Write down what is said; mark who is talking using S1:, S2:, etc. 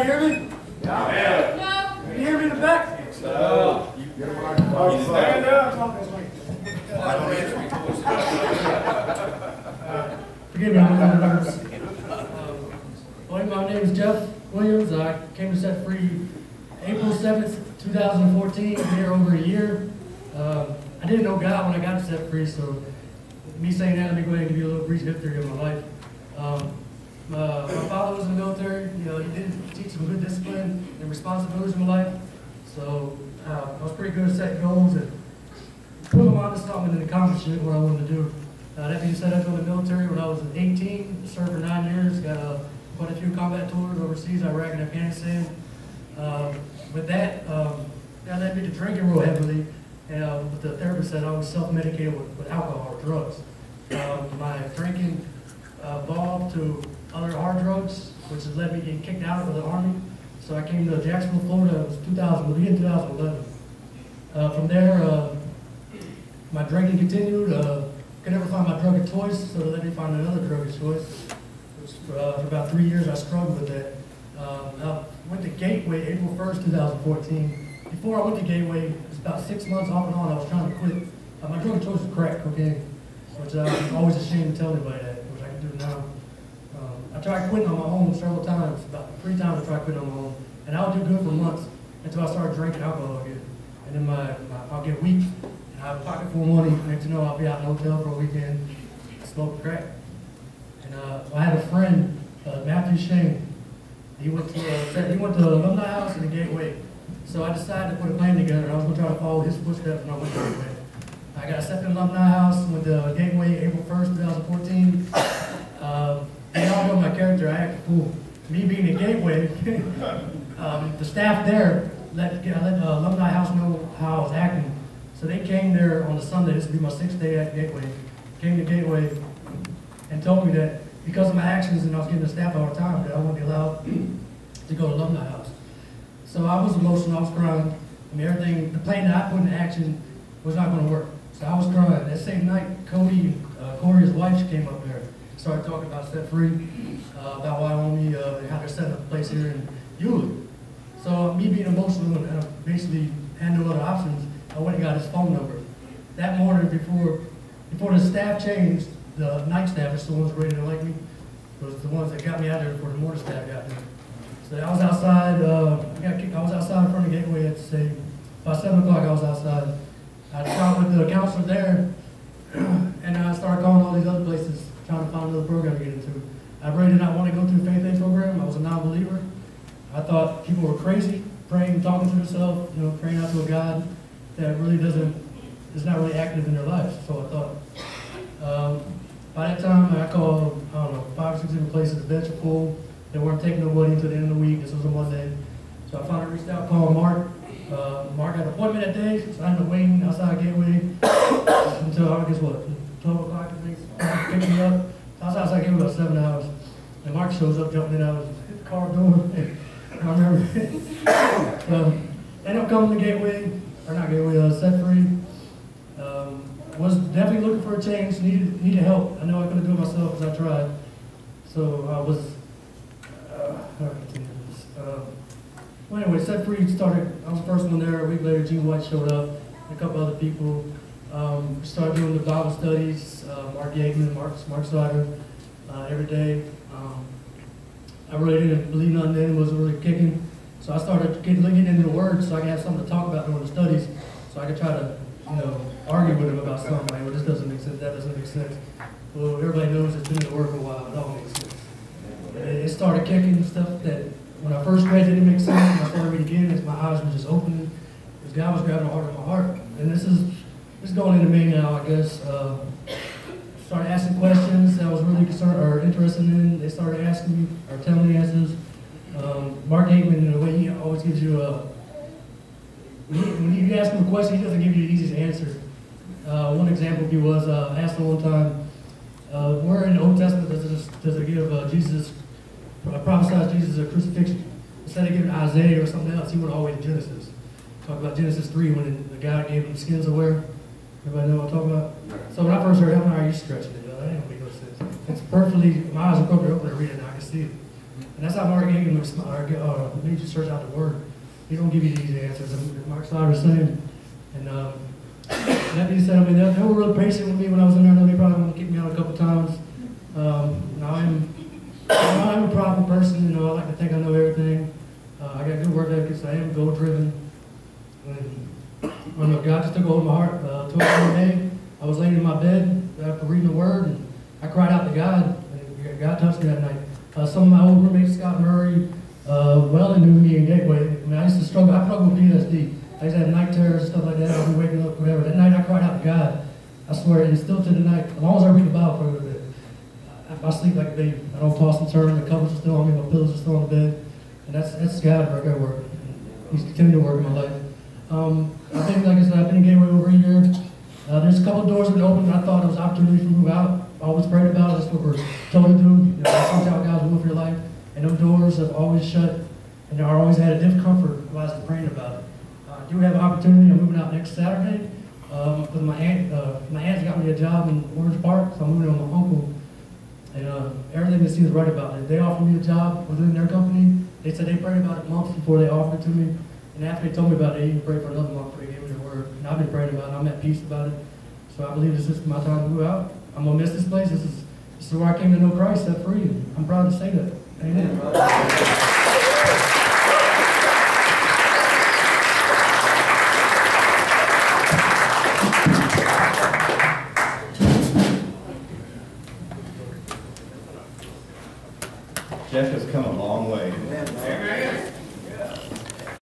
S1: hear me?
S2: Yeah.
S1: No. Can you hear me in the back?
S2: No.
S1: Stand up. Forgive me, I'm a little nervous. Well, my name is Jeff Williams. I came to Set Free April 7th, 2014. Been here over a year. I didn't know God when I got to Set Free, so me saying that, let me go ahead and give you a little brief history of my life. My father was in the military. You know, he did teach some good discipline and responsibilities in my life. So I was pretty good at setting goals and putting them on to something and accomplishing what I wanted to do. That being said, I joined the military when I was 18, served for 9 years, got quite a few combat tours overseas, Iraq and Afghanistan. With that, that led me to drinking real heavily. And what the therapist said, I was self-medicated with alcohol or drugs. My drinking evolved to other hard drugs, which has led me to getting kicked out of the Army. So I came to Jacksonville, Florida. It was 2011. From there, my drinking continued. Could never find my drug of choice, so they let me find another drug of choice. For about 3 years, I struggled with that. I went to Gateway April 1st, 2014. Before I went to Gateway, it was about 6 months off and on, I was trying to quit. My drug of choice was crack cocaine, which I'm always ashamed to tell anybody that, which I can do now. I tried quitting on my own several times, about 3 times I tried quitting on my own. And I would do good for months until I started drinking alcohol again. And then I'll get weak, and I have a pocket full of money. Next to know, I'll be out in a hotel for a weekend, smoking crack. And I had a friend, Matthew Shane. He went to Alumni House in the Gateway. So I decided to put a plan together. I was going to try to follow his footsteps when I went to Gateway. I got accepted in Alumni House with the Gateway April 1st, 2014. Y'all know my character, I act a fool. Me being a Gateway, the staff there let Alumni House know how I was acting. So they came there on the Sunday, this would be my 6th day at Gateway, came to Gateway and told me that because of my actions and I was getting the staff all the time, that I wouldn't be allowed to go to Alumni House. So I was emotional, I was crying. I mean, everything, the plan that I put into action was not going to work. So I was crying. That same night, Cody, Corey, his wife, she came up there. Started talking about Set Free, about Wyoming, and how they're setting up a place here in Yulee. So me being emotional and basically had no other options, I went and got his phone number. That morning, before the staff changed, the night staff, is the ones ready to like me, was the ones that got me out there before the morning staff got there. So I was outside, I was outside in front of the Gateway at, say, about 7 o'clock I was outside. I talked with the counselor there, and I started calling all these other places, trying to find another program to get into. I really did not want to go through the Faith Aid program. I was a non-believer. I thought people were crazy, praying, talking to themselves, you know, praying out to a God that really is not really active in their lives. So I thought. By that time, I called, I don't know, 5 or 6 different places. The beds were full. They weren't taking nobody until the end of the week. This was a Monday. So I finally reached out, called Mark. Mark had an appointment that day, so I ended up waiting outside Gateway until, I guess what, 12 o'clock, I think. Picked me up. I was outside Gateway about 7 hours. And Mark shows up, jumping in. I was hit the car door. I remember. Ended up coming to Gateway, or not Gateway, Set Free. Was definitely looking for a change, needed help. I know I couldn't do it myself because I tried. So I was, well anyway, Set Free started, I was the first one there. A week later, Gene White showed up, and a couple other people. Started doing the Bible studies, Mark Yeagman, Mark Snyder, every day. I really didn't believe nothing then, wasn't really kicking. So I started getting into the Word so I could have something to talk about during the studies, so I could try to, you know, argue with him about something. Like, well, this doesn't make sense, that doesn't make sense. Well, everybody knows it's been in the Word for a while, it all makes sense. It started kicking stuff that when I first read it didn't make sense. When I started reading again, my eyes were just opening. Because God was grabbing a heart of my heart. And this is going into me now, I guess. Started asking questions that I was really concerned or interested in. They started asking me or telling me answers. Mark Yeagman, in a way, he always gives you a, when you ask him a question, he doesn't give you the easiest answer. One example was, I asked him one time, where in the Old Testament does it give Jesus, prophesies Jesus a crucifixion? Instead of giving Isaiah or something else, he went all the way to Genesis. Talk about Genesis 3 when the guy gave him skins to wear. Everybody know what I'm talking about? So when I first heard, how are you stretching it? That ain't make no sense. It's perfectly, my eyes are perfectly open to read it now, I can see it. And that's how Mark Hagan leads the church out to work. He don't give you the easy answers, as Mark Slider was saying. And that being said, I mean, they were really patient with me when I was in there. I know they probably want to kick me out a couple times. I'm a problem person, I like to think I know everything. I got good work ethics, I am goal-driven. And God just took a hold of my heart. 12 May, I was laying in my bed after reading the Word, and I cried out to God, and God touched me that night. Some of my old roommates, Scott Murray, Welland knew me in Gateway. I mean, I used to struggle with PTSD. I used to have night terrors and stuff like that. I'd be waking up, whatever. That night I cried out to God. I swear, and still to the night, as long as I read the Bible for a little bit, I sleep like a baby. I don't toss and turn. The covers are still on me, my pillows are still on the bed. And that's God right there working. He's continuing to work in my life. I think, like I said, I've been in Gateway over a year. There's a couple of doors that opened, and I thought it was opportunity to move out. I always prayed about it. That's what we're told to do. Search out God's will for your life. And those doors have always shut, and I always had a discomfort while I was praying about it. I do have an opportunity. I'm moving out next Saturday. Because my aunt's got me a job in Orange Park, so I'm moving with my uncle. And everything that seems right about it. They offered me a job within their company. They said they prayed about it months before they offered it to me. And after they told me about it, they even prayed for another month before they gave me their word. And I've been praying about it. I'm at peace about it. So I believe this is my time to move out. I'm going to miss this place. This is where I came to know Christ, set free. I'm proud to say that. Amen.